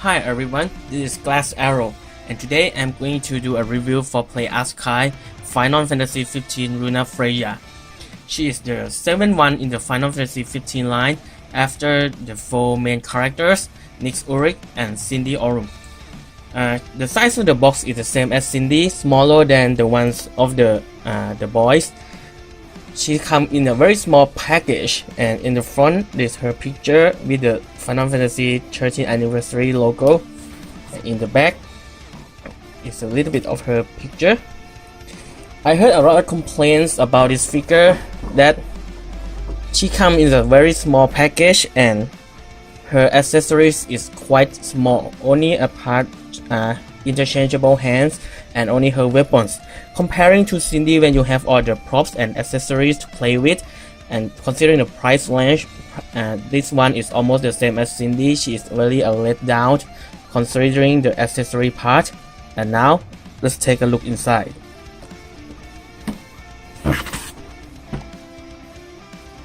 Hi everyone, this is Glass Arrow, and today I'm going to do a review for Play as Kai Final Fantasy 15 Lunafreya. She is the 7th one in the Final Fantasy 15 line after the 4 main characters, Nyx Ulrich and Cindy Aurum. The size of the box is the same as Cindy, smaller than the ones of the boys. She comes in a very small package, and in the front there's her picture with the Final Fantasy 13th anniversary logo. And in the back is a little bit of her picture. I heard a lot of complaints about this figure that she comes in a very small package and her accessories is quite small, only a part interchangeable hands and only her weapons. Comparing to Cindy, when you have all the props and accessories to play with, and considering the price range, this one is almost the same as Cindy. She is really a letdown considering the accessory part. And now let's take a look inside.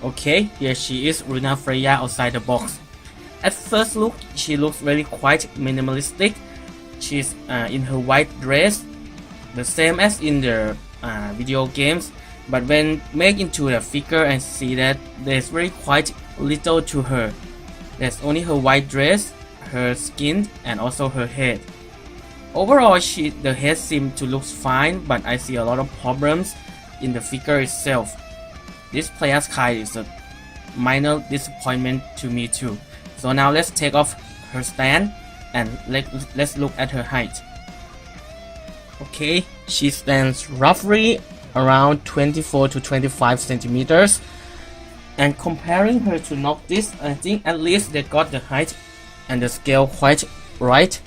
Okay, here she is, Lunafreya outside the box. At first look, she looks really quite minimalistic. She's in her white dress, the same as in the video games, but when make into the figure and see that there's very quite little to her. There's only her white dress, her skin, and also her head. Overall, the head seems to look fine, but I see a lot of problems in the figure itself. This Play as Kai is a minor disappointment to me too. So now let's take off her stand and let's look at her height. Okay, she stands roughly around 24 to 25 centimeters. And comparing her to Noctis, I think at least they got the height and the scale quite right.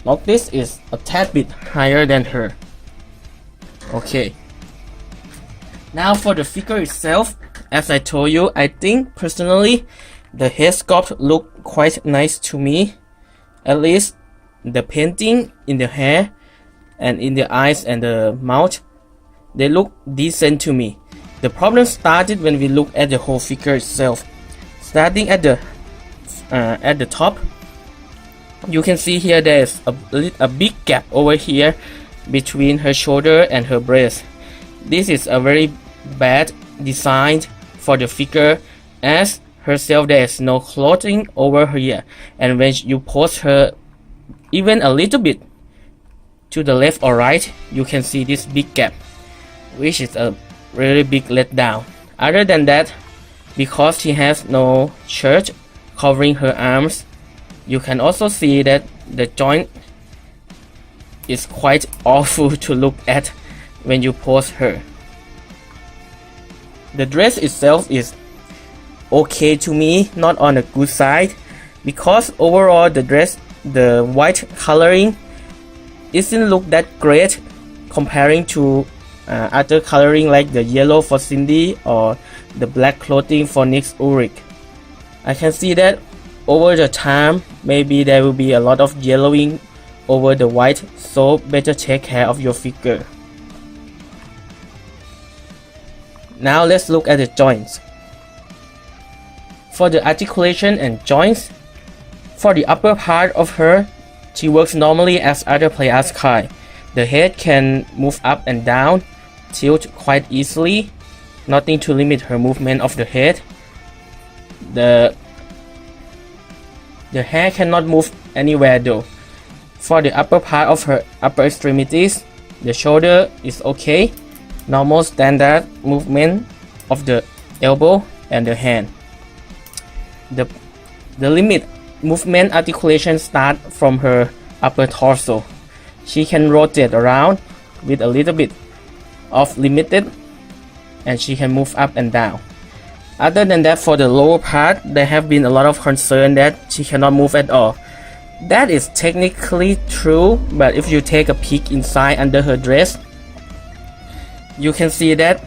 Noctis is a tad bit higher than her. Okay. Now for the figure itself, as I told you, I think personally the hair sculpt look quite nice to me. At least the painting in the hair and in the eyes and the mouth, they look decent to me. The problem started when we look at the whole figure itself. Starting at the top, you can see here there's a big gap over here between her shoulder and her breast. This is a very bad design for the figure, as herself there is no clothing over here, and when you pose her even a little bit to the left or right, you can see this big gap, which is a really big letdown. Other than that, because she has no shirt covering her arms, you can also see that the joint is quite awful to look at when you pose her. The dress itself is okay to me, not on the good side, because overall the dress, the white coloring isn't look that great comparing to other coloring like the yellow for Cindy or the black clothing for Nyx Ulrich. I can see that over the time maybe there will be a lot of yellowing over the white, so better take care of your figure. Now let's look at the joints. For the articulation and joints, for the upper part of her, she works normally as other Play as Kai. The head can move up and down, tilt quite easily, nothing to limit her movement of the head. The hair cannot move anywhere though. For the upper part of her upper extremities, the shoulder is okay, normal standard movement of the elbow and the hand. The limit movement articulation start from her upper torso. She can rotate around with a little bit of limited, and she can move up and down. Other than that, for the lower part, there have been a lot of concern that she cannot move at all. That is technically true, but if you take a peek inside under her dress, you can see that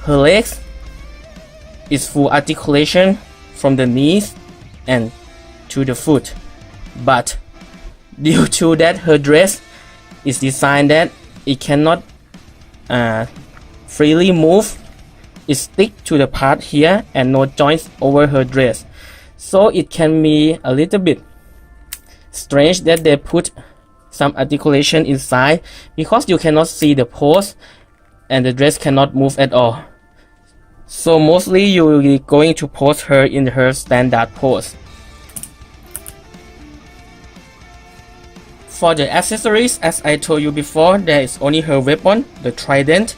her legs is full articulation from the knees and to the foot, but due to that her dress is designed that it cannot freely move. It stick to the part here and no joints over her dress, so it can be a little bit strange that they put some articulation inside because you cannot see the pose and the dress cannot move at all. So mostly you will be going to pose her in her standard pose. For the accessories, as I told you before, there is only her weapon, the Trident,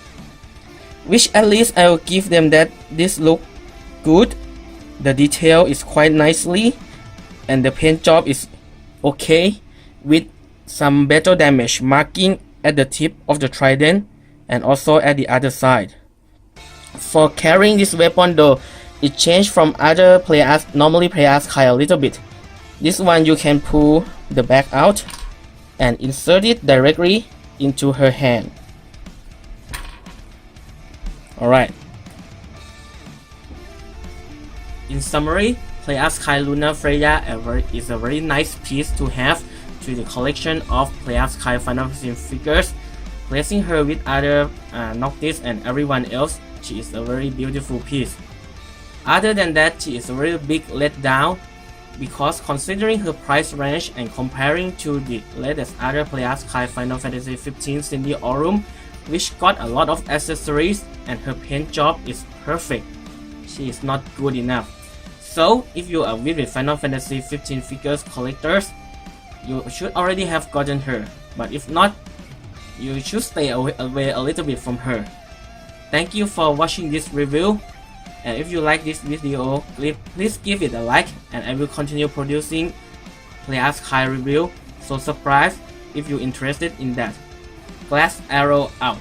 which at least I will give them that this look good. The detail is quite nicely and the paint job is okay, with some battle damage marking at the tip of the Trident and also at the other side. For carrying this weapon though, it changed from other players normally play as Kai a little bit. This one you can pull the bag out and insert it directly into her hand. Alright. In summary, play as Kai Lunafreya is a very nice piece to have to the collection of play as Kai Final Fantasy figures. Placing her with other Noctis and everyone else, she is a very beautiful piece. Other than that, she is a very big letdown because considering her price range and comparing to the latest other play as Kai Final Fantasy 15 Cindy Aurum, which got a lot of accessories and her paint job is perfect, she is not good enough. So if you are with Final Fantasy 15 figures collectors, you should already have gotten her, but if not, you should stay away a little bit from her. Thank you for watching this review, and if you like this video, please give it a like, and I will continue producing play as Kai review, so subscribe if you're interested in that. Glass Arrow out.